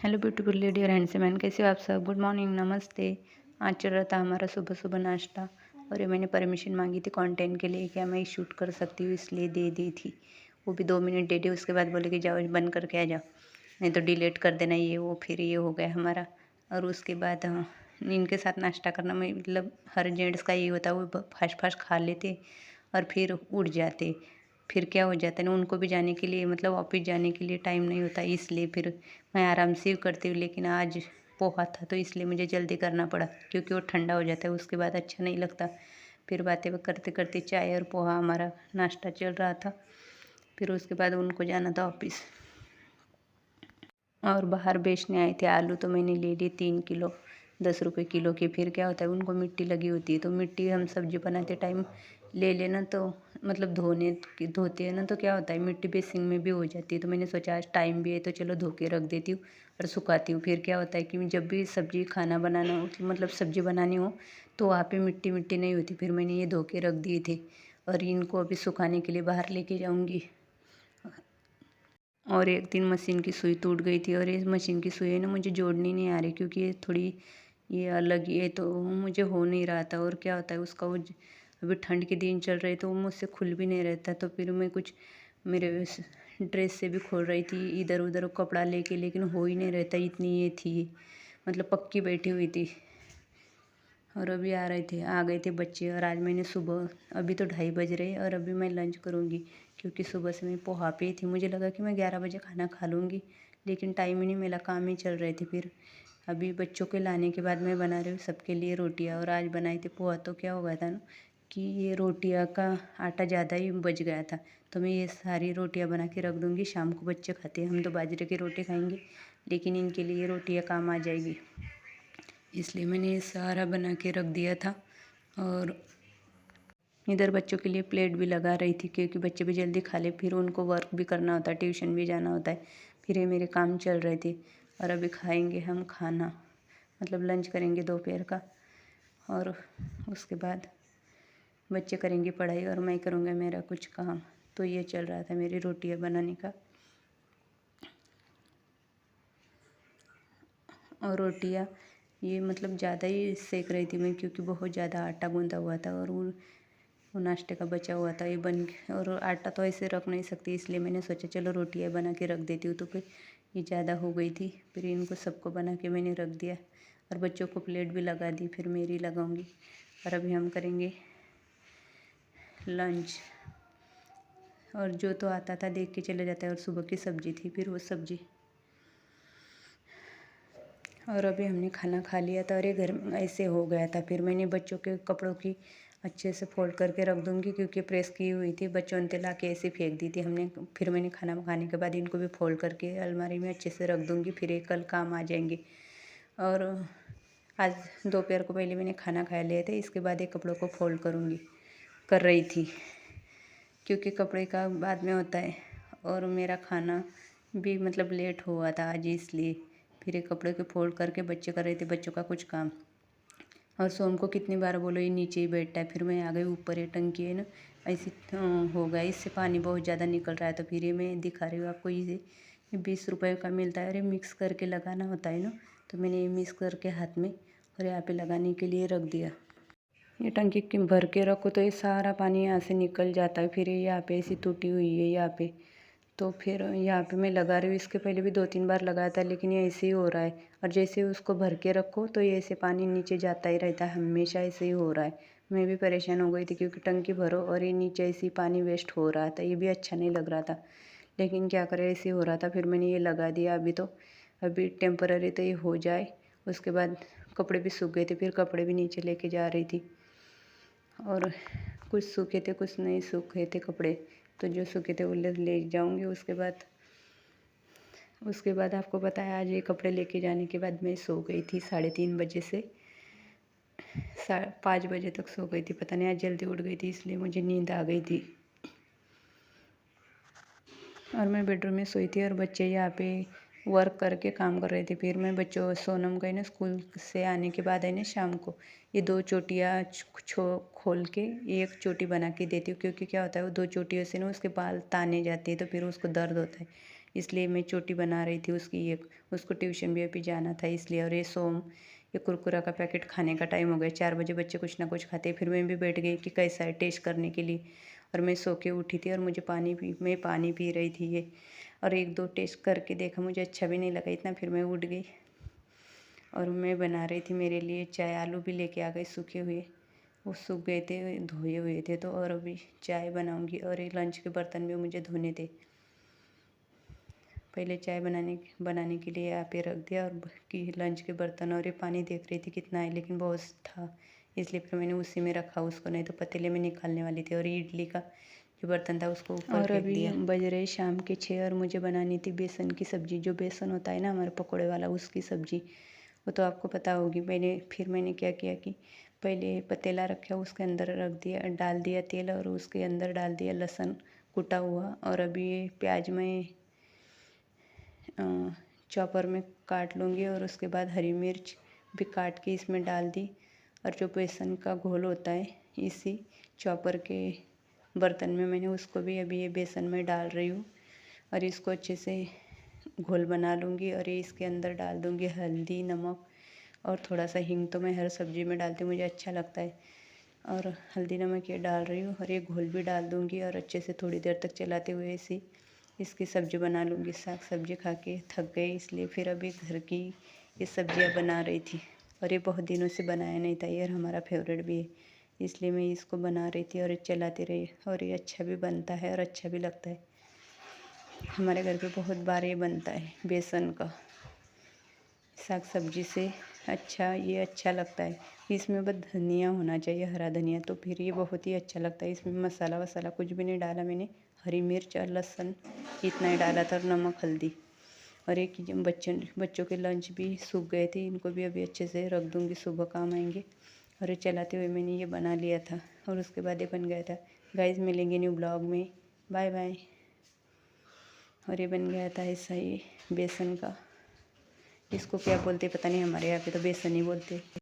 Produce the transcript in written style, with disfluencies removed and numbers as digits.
Hello beautiful lady और handsome man, कैसे हो आप सब। गुड मॉर्निंग, नमस्ते। आज चल रहा था हमारा सुबह सुबह नाश्ता और ये मैंने परमिशन मांगी थी कंटेंट के लिए, क्या मैं शूट कर सकती हूँ, इसलिए दे दी थी। वो भी 2 मिनट दे दी, उसके बाद बोले कि जाओ बंद करके आ जाओ, नहीं तो डिलीट कर देना ये वो। फिर ये हो गया हमारा। और उसके बाद इनके साथ नाश्ता करना में मतलब हर जेंट्स का ये होता है, वो फास्ट फास्ट खा लेते और फिर उठ जाते। फिर क्या हो जाता है ना, उनको भी जाने के लिए मतलब ऑफिस जाने के लिए टाइम नहीं होता, इसलिए फिर मैं आराम से ही करती हूँ। लेकिन आज पोहा था तो इसलिए मुझे जल्दी करना पड़ा, क्योंकि वो ठंडा हो जाता है उसके बाद अच्छा नहीं लगता। फिर बातें करते करते चाय और पोहा हमारा नाश्ता चल रहा था। फिर उसके बाद उनको जाना था ऑफिस और बाहर बेचने आए थे आलू, तो मैंने ले लिए 3 किलो 10 रुपये किलो के। फिर क्या होता है, उनको मिट्टी लगी होती है, तो मिट्टी हम सब्जी बनाते टाइम ले लेना, तो मतलब धोते हैं ना, तो क्या होता है मिट्टी बेसिंग में भी हो जाती है। तो मैंने सोचा आज टाइम भी है तो चलो धो के रख देती हूँ और सुखाती हूँ। फिर क्या होता है कि जब भी सब्जी खाना बनाना हो मतलब सब्जी बनानी हो तो वहाँ पे मिट्टी मिट्टी नहीं होती। फिर मैंने ये धो के रख दिए थे और इनको अभी सुखाने के लिए बाहर लेके जाऊँगी। और एक दिन मशीन की सुई टूट गई थी और इस मशीन की सुई है ना मुझे जोड़नी नहीं आ रही, क्योंकि ये थोड़ी ये अलग ये तो मुझे हो नहीं रहा था। और क्या होता है उसका वो अभी ठंड के दिन चल रहे तो वो मुझसे खुल भी नहीं रहता। तो फिर मैं कुछ मेरे ड्रेस से भी खोल रही थी इधर उधर कपड़ा लेके, लेकिन हो ही नहीं रहता, इतनी ये थी मतलब पक्की बैठी हुई थी। और अभी आ गए थे बच्चे। और आज मैंने सुबह अभी तो 2:30 बज रहे और अभी मैं लंच करूँगी, क्योंकि सुबह से मैं पोहा पे ही थी। मुझे लगा कि मैं 11 बजे खाना खा लूँगी, लेकिन टाइम ही नहीं मिला, काम ही चल रहे थे। फिर अभी बच्चों के लाने के बाद मैं बना रही हूँ सबके लिए रोटियाँ। और आज बनाई थी पोहा, तो क्या हो गया था ना कि ये रोटियाँ का आटा ज़्यादा ही बच गया था। तो मैं ये सारी रोटियाँ बना के रख दूँगी, शाम को बच्चे खाते हैं, हम तो बाजरे की रोटी खाएँगे, लेकिन इनके लिए ये रोटियाँ काम आ जाएगी, इसलिए मैंने ये सारा बना के रख दिया था। और इधर बच्चों के लिए प्लेट भी लगा रही थी, क्योंकि बच्चे भी जल्दी खा ले, फिर उनको वर्क भी करना होता है, ट्यूशन भी जाना होता है। फिर ये मेरे काम चल रहे थे। और अभी खाएंगे हम खाना, मतलब लंच करेंगे दोपहर का। और उसके बाद बच्चे करेंगे पढ़ाई और मैं करूँगा मेरा कुछ काम। तो ये चल रहा था मेरी रोटियाँ बनाने का। और रोटियाँ ये मतलब ज़्यादा ही सेक रही थी मैं, क्योंकि बहुत ज़्यादा आटा गूँधा हुआ था और वो नाश्ते का बचा हुआ था ये बन के। और आटा तो ऐसे रख नहीं सकती, इसलिए मैंने सोचा चलो रोटियाँ बना के रख देती हूँ। तो फिर ये ज़्यादा हो गई थी, फिर इनको सबको बना के मैंने रख दिया और बच्चों को प्लेट भी लगा दी, फिर मेरी लगाऊंगी। और अभी हम करेंगे लंच। और जो तो आता था देख के चले जाता है। और सुबह की सब्ज़ी थी, फिर वो सब्ज़ी। और अभी हमने खाना खा लिया था और ये घर में ऐसे हो गया था। फिर मैंने बच्चों के कपड़ों की अच्छे से फोल्ड करके रख दूँगी, क्योंकि प्रेस की हुई थी, बच्चों ने ला के ऐसे फेंक दी थी हमने। फिर मैंने खाना खाने के बाद इनको भी फोल्ड करके अलमारी में अच्छे से रख दूँगी, फिर ये कल काम आ जाएंगे। और आज दोपहर को पहले मैंने खाना खा लिया था, इसके बाद ये कपड़ों को फोल्ड कर रही थी, क्योंकि कपड़े का बाद में होता है। और मेरा खाना भी मतलब लेट हुआ था आज, इसलिए फिर ये कपड़े को फोल्ड करके बच्चे कर रहे थे बच्चों का कुछ काम। और सोम को कितनी बार बोलो ये नीचे ही बैठता है, फिर मैं आ गई ऊपर। ये टंकी है ना ऐसी हो गया, इससे पानी बहुत ज़्यादा निकल रहा है। तो फिर ये मैं दिखा रही हूँ आपको, ये 20 रुपये का मिलता है और ये मिक्स करके लगाना होता है ना। तो मैंने ये मिक्स करके हाथ में और यहाँ पे लगाने के लिए रख दिया। ये टंकी की भर के रखो तो ये सारा पानी यहाँ से निकल जाता है। फिर ये यहाँ पे ऐसी टूटी हुई है यहाँ पे, तो फिर यहाँ पे मैं लगा रही हूँ। इसके पहले भी 2-3 बार लगाया था, लेकिन ये ऐसे ही हो रहा है। और जैसे उसको भर के रखो तो ये ऐसे पानी नीचे जाता ही रहता है, हमेशा ऐसे ही हो रहा है। मैं भी परेशान हो गई थी, क्योंकि टंकी भरो और ये नीचे ऐसे ही पानी वेस्ट हो रहा था, ये भी अच्छा नहीं लग रहा था। लेकिन क्या करें, ऐसे ही हो रहा था। फिर मैंने ये लगा दिया। अभी टेम्पररी तो ये हो जाए, उसके बाद कपड़े भी सूख गए थे, फिर कपड़े भी नीचे लेके जा रही थी। और कुछ सूखे थे कुछ नहीं सूखे थे कपड़े, तो जो सूखे थे वो ले जाऊंगी। उसके बाद आपको पता है आज ये कपड़े लेके जाने के बाद मैं सो गई थी 3:30 बजे से 5 बजे तक सो गई थी। पता नहीं आज जल्दी उठ गई थी, इसलिए मुझे नींद आ गई थी। और मैं बेडरूम में सोई थी और बच्चे यहाँ पे वर्क करके काम कर रहे थे। फिर मैं बच्चों सोनम गई ना स्कूल से आने के बाद है ना शाम को ये 2 चोटियाँ खोल के एक चोटी बना के देती हूँ, क्योंकि क्या होता है वो 2 चोटियों से ना उसके बाल ताने जाते हैं, तो फिर उसको दर्द होता है, इसलिए मैं चोटी बना रही थी उसकी एक। उसको ट्यूशन भी अभी जाना था इसलिए। और ये कुरकुरा का पैकेट खाने का टाइम हो गया, 4 बजे बच्चे कुछ ना कुछ खाते। फिर मैं भी बैठ गई कि कैसा है टेस्ट करने के लिए। और मैं सो के उठी थी और मैं पानी पी रही थी ये। और 1-2 टेस्ट करके देखा, मुझे अच्छा भी नहीं लगा इतना। फिर मैं उठ गई और मैं बना रही थी मेरे लिए चाय। आलू भी लेके आ गई सूखे हुए, वो सूख गए थे, धोए हुए थे। तो और अभी चाय बनाऊंगी। और ये लंच के बर्तन भी मुझे धोने थे। पहले चाय बनाने के लिए यहाँ पे रख दिया और कि लंच के बर्तन। और ये पानी देख रही थी कितना है, लेकिन बहुत था, इसलिए फिर मैंने उसी में रखा उसको, नहीं तो पतीले में निकालने वाली थी। और इडली का जो बर्तन था उसको ऊपर फेंक दिया। बज रहे शाम के 6 और मुझे बनानी थी बेसन की सब्ज़ी। जो बेसन होता है ना हमारे पकौड़े वाला, उसकी सब्ज़ी, वो तो आपको पता होगी। फिर मैंने क्या किया कि पहले पतीला रखा, उसके अंदर डाल दिया तेल। और उसके अंदर डाल दिया लहसुन कुटा हुआ। और अभी ये प्याज में चॉपर में काट लूँगी। और उसके बाद हरी मिर्च भी काट के इसमें डाल दी। और जो बेसन का घोल होता है, इसी चॉपर के बर्तन में मैंने उसको भी अभी ये बेसन में डाल रही हूँ। और इसको अच्छे से घोल बना लूँगी। और ये इसके अंदर डाल दूँगी हल्दी, नमक और थोड़ा सा हींग। तो मैं हर सब्ज़ी में डालती हूँ, मुझे अच्छा लगता है। और हल्दी नमक ये डाल रही हूँ। और ये घोल भी डाल दूँगी और अच्छे से थोड़ी देर तक चलाते हुए इसकी सब्ज़ी बना लूँगी। साग सब्ज़ी खा के थक गई, इसलिए फिर अभी घर की ये सब्ज़ियाँ बना रही थी। और ये बहुत दिनों से बनाया नहीं था, ये हमारा फेवरेट भी है, इसलिए मैं इसको बना रही थी और चलाती रही। और ये अच्छा भी बनता है और अच्छा भी लगता है। हमारे घर पे बहुत बार ये बनता है बेसन का साग सब्ज़ी से। ये अच्छा लगता है। इसमें बस धनिया होना चाहिए, हरा धनिया, तो फिर ये बहुत ही अच्छा लगता है। इसमें मसाला वसाला कुछ भी नहीं डाला मैंने, हरी मिर्च और लहसुन इतना ही डाला था, और नमक हल्दी। और एक बच्चों के लंच भी सूख गए थे, इनको भी अभी अच्छे से रख दूँगी, सुबह काम आएंगे। और ये चलाते हुए मैंने ये बना लिया था। और उसके बाद ये बन गया था। गाइस मिलेंगे न्यू ब्लॉग में, बाय बाय। और ये बन गया था ऐसा ही बेसन का, इसको क्या बोलते पता नहीं, हमारे यहाँ पे तो बेसन ही बोलते।